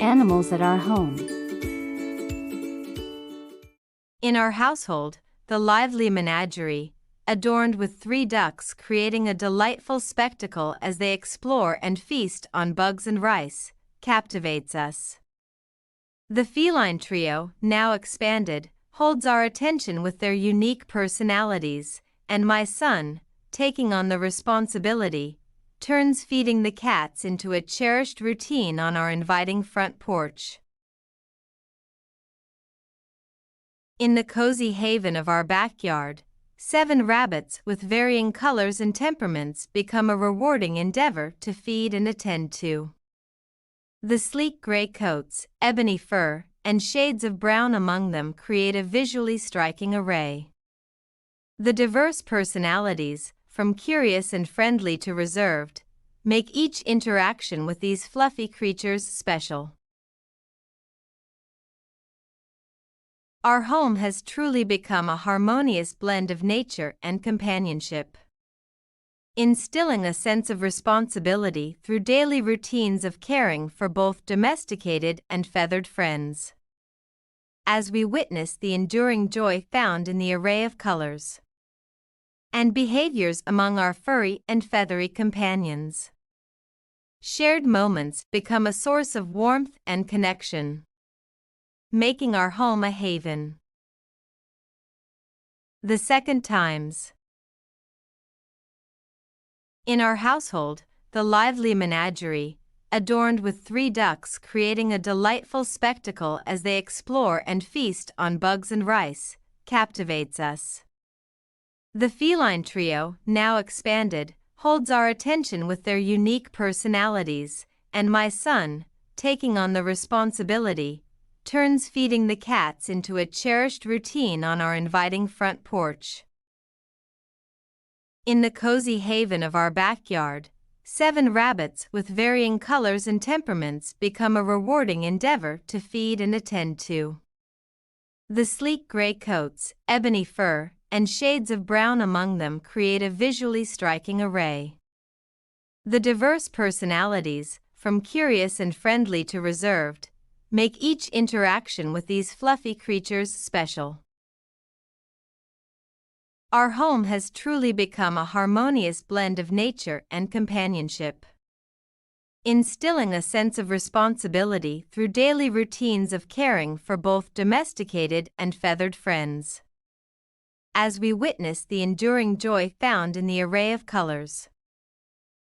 Animals at our home. In our household, the lively menagerie, adorned with 3 ducks creating a delightful spectacle as they explore and feast on bugs and rice, captivates us. The feline trio, now expanded, holds our attention with their unique personalities, and my son, taking on the responsibility, turns feeding the cats into a cherished routine on our inviting front porch. In the cozy haven of our backyard, 7 rabbits with varying colors and temperaments become a rewarding endeavor to feed and attend to. The sleek gray coats, ebony fur, and shades of brown among them create a visually striking array. The diverse personalities, from curious and friendly to reserved, make each interaction with these fluffy creatures special. Our home has truly become a harmonious blend of nature and companionship, instilling a sense of responsibility through daily routines of caring for both domesticated and feathered friends. As we witness the enduring joy found in the array of colors and behaviors among our furry and feathery companions, shared moments become a source of warmth and connection, making our home a haven. The second times. In our household, the lively menagerie, adorned with 3 ducks creating a delightful spectacle as they explore and feast on bugs and rice, captivates us. The feline trio, now expanded, holds our attention with their unique personalities, and my son, taking on the responsibility, turns feeding the cats into a cherished routine on our inviting front porch. In the cozy haven of our backyard, 7 rabbits with varying colors and temperaments become a rewarding endeavor to feed and attend to. The sleek gray coats, ebony fur, and shades of brown among them create a visually striking array. The diverse personalities, from curious and friendly to reserved, make each interaction with these fluffy creatures special. Our home has truly become a harmonious blend of nature and companionship, instilling a sense of responsibility through daily routines of caring for both domesticated and feathered friends. As we witness the enduring joy found in the array of colors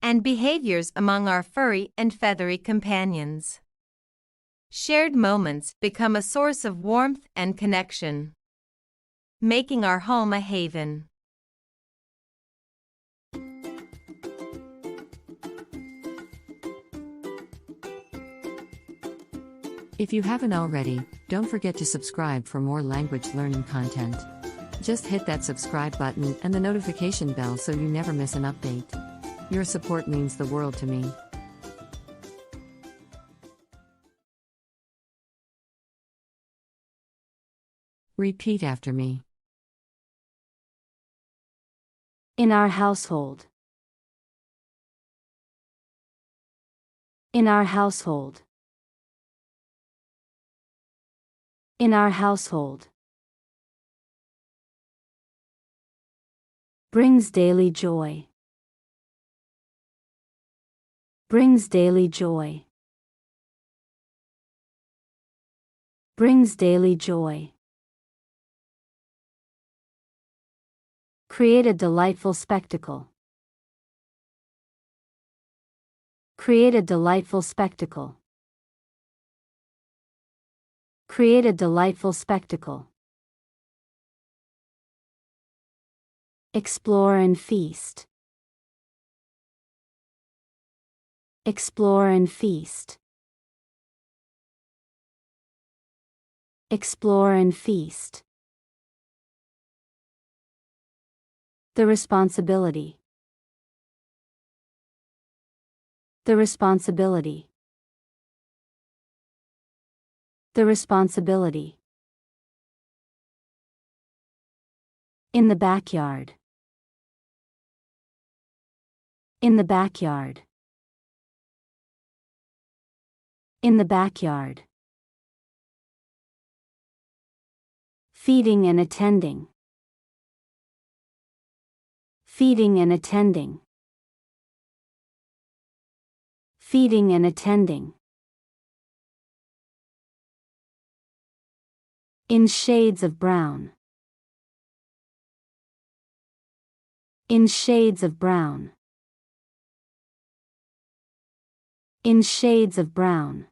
and behaviors among our furry and feathery companions, shared moments become a source of warmth and connection, making our home a haven. If you haven't already, don't forget to subscribe for more language learning content. Just hit that subscribe button and the notification bell so you never miss an update. Your support means the world to me. Repeat after me. In our household. In our household. In our household. Brings daily joy. Brings daily joy. Brings daily joy. Create a delightful spectacle. Create a delightful spectacle. Create a delightful spectacle. Explore and feast. Explore and feast. Explore and feast. The responsibility. The responsibility. The responsibility. In the backyard. In the backyard. In the backyard. Feeding and attending. Feeding and attending. Feeding and attending. In shades of brown. In shades of brown. In shades of brown.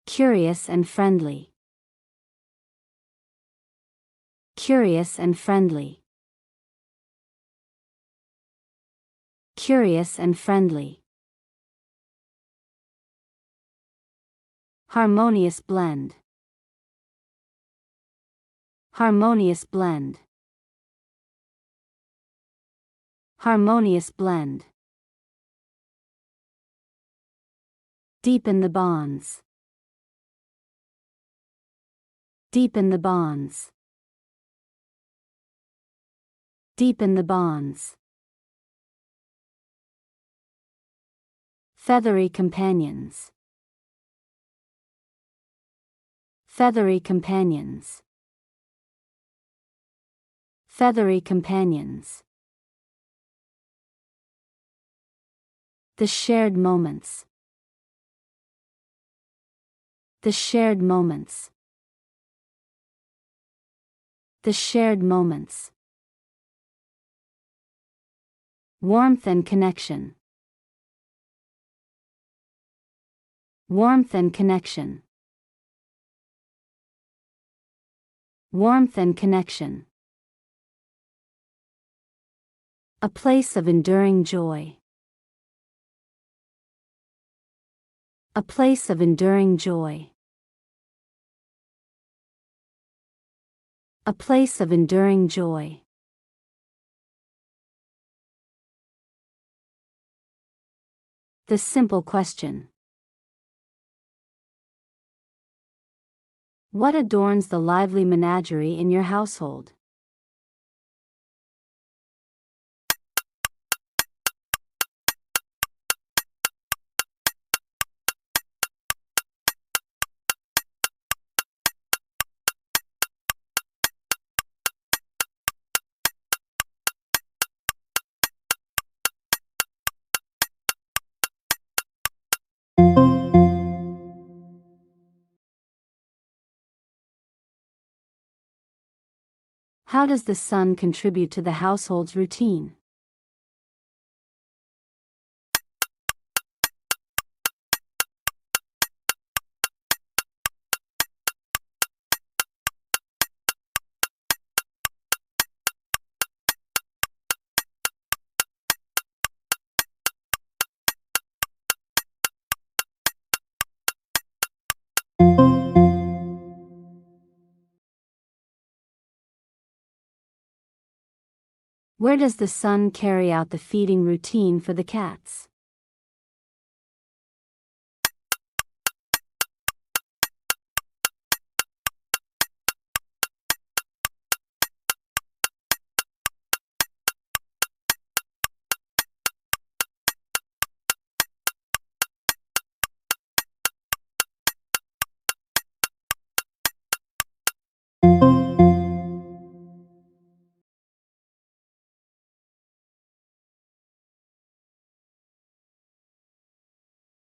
Curious and friendly. Curious and friendly. Curious and friendly. Harmonious blend. Harmonious blend. Harmonious blend. Deepen the bonds. Deepen the bonds. Deepen the bonds. Feathery companions. Feathery companions. Feathery companions. The shared moments. The shared moments. The shared moments. Warmth and connection. Warmth and connection. Warmth and connection. A place of enduring joy. A place of enduring joy. A place of enduring joy. The simple question. What adorns the lively menagerie in your household? How does the sun contribute to the household's routine? Where does the sun carry out the feeding routine for the cats?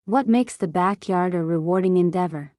What makes the backyard a rewarding endeavor?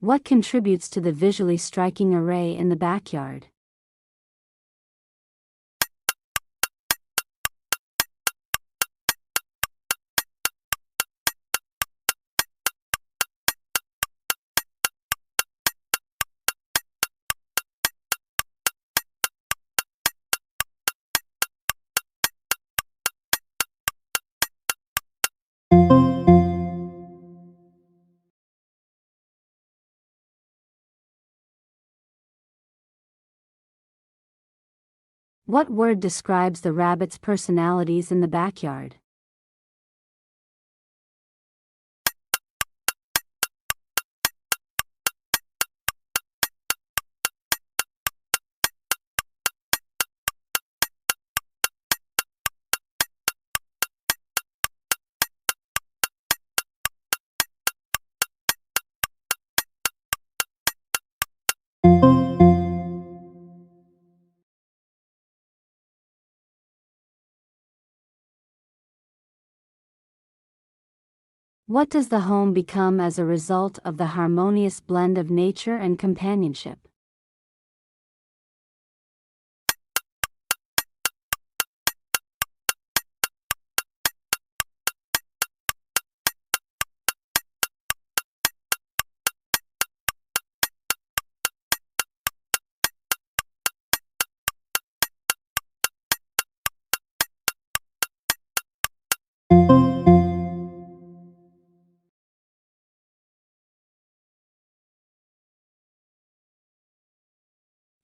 What contributes to the visually striking array in the backyard? What word describes the rabbits' personalities in the backyard? What does the home become as a result of the harmonious blend of nature and companionship?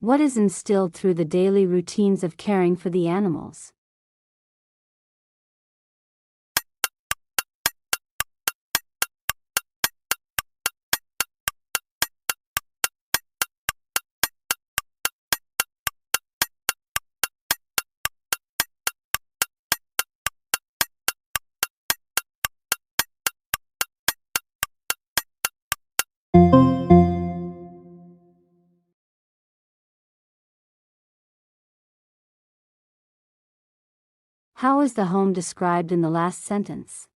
What is instilled through the daily routines of caring for the animals? How is the home described in the last sentence?